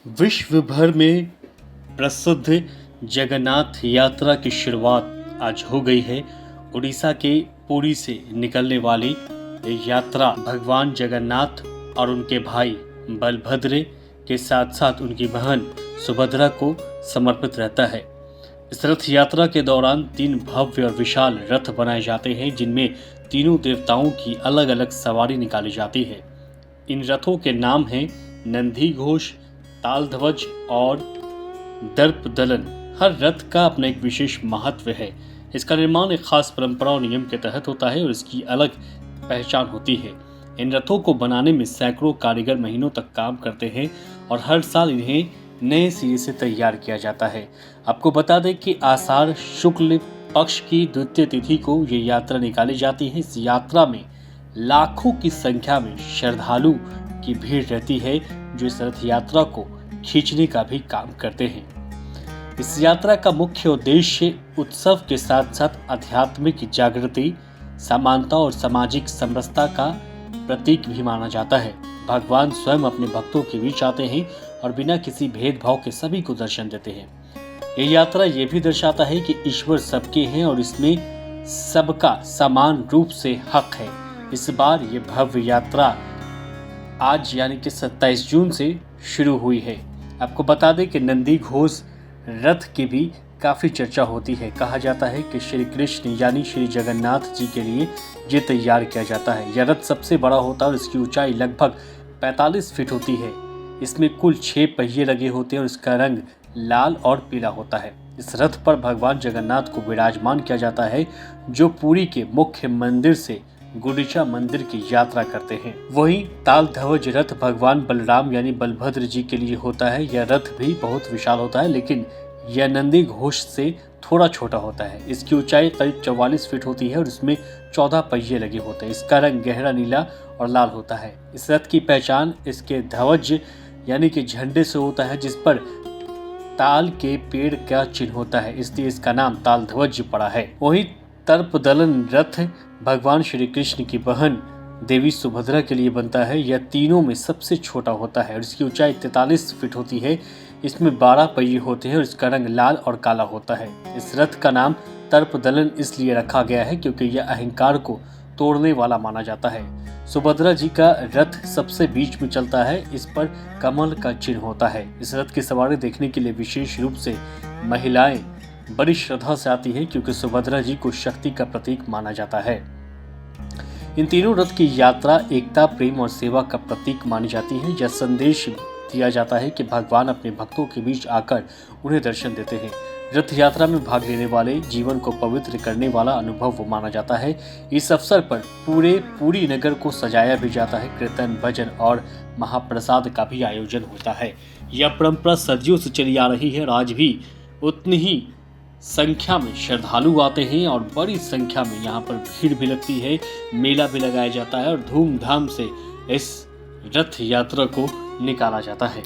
विश्व भर में प्रसिद्ध जगन्नाथ यात्रा की शुरुआत आज हो गई है। उड़ीसा के पुरी से निकलने वाली ये यात्रा भगवान जगन्नाथ और उनके भाई बलभद्र के साथ साथ उनकी बहन सुभद्रा को समर्पित रहता है। इस रथ यात्रा के दौरान 3 भव्य और विशाल रथ बनाए जाते हैं, जिनमें तीनों देवताओं की अलग अलग सवारी निकाली जाती है। इन रथों के नाम हैं नंदी घोष, तालध्वज और दर्पदलन। हर रथ का अपना एक विशेष महत्व है। इसका निर्माण एक खास परंपरा और नियम के तहत होता है और इसकी अलग पहचान होती है। इन रथों को बनाने में सैकड़ों कारीगर महीनों तक काम करते हैं और हर साल इन्हें नए सिरे से तैयार किया जाता है। आपको बता दें कि आषाढ़ शुक्ल पक्ष की द्वितीय तिथि को ये यात्रा निकाली जाती है। इस यात्रा में लाखों की संख्या में श्रद्धालु की भीड़ रहती है, जो इस रथ यात्रा को खींचने का भी काम करते हैं। इस यात्रा का मुख्य उद्देश्य उत्सव के साथ साथ आध्यात्मिक जागृति, समानता और सामाजिक समरसता का प्रतीक भी माना जाता है। भगवान स्वयं अपने भक्तों के बीच आते हैं और बिना किसी भेदभाव के सभी को दर्शन देते हैं। यह यात्रा ये भी दर्शाता है कि ईश्वर सबके हैं और इसमें सबका समान रूप से हक है। इस बार ये भव्य यात्रा आज यानी कि 27 जून से शुरू हुई है। आपको बता दें कि नंदी घोष रथ की भी काफ़ी चर्चा होती है। कहा जाता है कि श्री कृष्ण यानी श्री जगन्नाथ जी के लिए ये तैयार किया जाता है। यह रथ सबसे बड़ा होता है और इसकी ऊंचाई लगभग 45 फीट होती है। इसमें कुल 6 पहिए लगे होते हैं और इसका रंग लाल और पीला होता है। इस रथ पर भगवान जगन्नाथ को विराजमान किया जाता है, जो पुरी के मुख्य मंदिर से गुंडीचा मंदिर की यात्रा करते हैं। वहीं तालध्वज रथ भगवान बलराम यानी बलभद्र जी के लिए होता है। यह रथ भी बहुत विशाल होता है, लेकिन यह नंदी घोष से थोड़ा छोटा होता है। इसकी ऊंचाई करीब 44 फीट होती है और इसमें 14 पहिए लगे होते हैं। इसका रंग गहरा नीला और लाल होता है। इस रथ की पहचान इसके ध्वज यानी कि झंडे से होता है, जिस पर ताल के पेड़ का चिन्ह होता है, इसलिए इसका नाम तालध्वज पड़ा है। वहीं दर्पदलन रथ भगवान श्री कृष्ण की बहन देवी सुभद्रा के लिए बनता है। यह तीनों में सबसे छोटा होता है और इसकी ऊंचाई 43 फीट होती है। इसमें 12 पहिए होते हैं और इसका रंग लाल और काला होता है। इस रथ का नाम दर्पदलन इसलिए रखा गया है क्योंकि यह अहंकार को तोड़ने वाला माना जाता है। सुभद्रा जी का रथ सबसे बीच में चलता है। इस पर कमल का चिन्ह होता है। इस रथ की सवारी देखने के लिए विशेष रूप से महिलाएं बड़ी श्रद्धा से आती है, क्योंकि सुभद्रा जी को शक्ति का प्रतीक माना जाता है। इन तीनों रथ की यात्रा एकता, प्रेम और सेवा का प्रतीक मानी जाती है। यह संदेश दिया जाता है कि भगवान अपने भक्तों के बीच आकर उन्हें दर्शन देते हैं। रथ यात्रा में भाग लेने वाले जीवन को पवित्र करने वाला अनुभव माना जाता है। इस अवसर पर पूरे पुरी नगर को सजाया भी जाता है। कीर्तन, भजन और महाप्रसाद का भी आयोजन होता है। यह परंपरा सदियों से चली आ रही है और आज भी उतनी ही संख्या में श्रद्धालु आते हैं और बड़ी संख्या में यहाँ पर भीड़ भी लगती है। मेला भी लगाया जाता है और धूमधाम से इस रथ यात्रा को निकाला जाता है।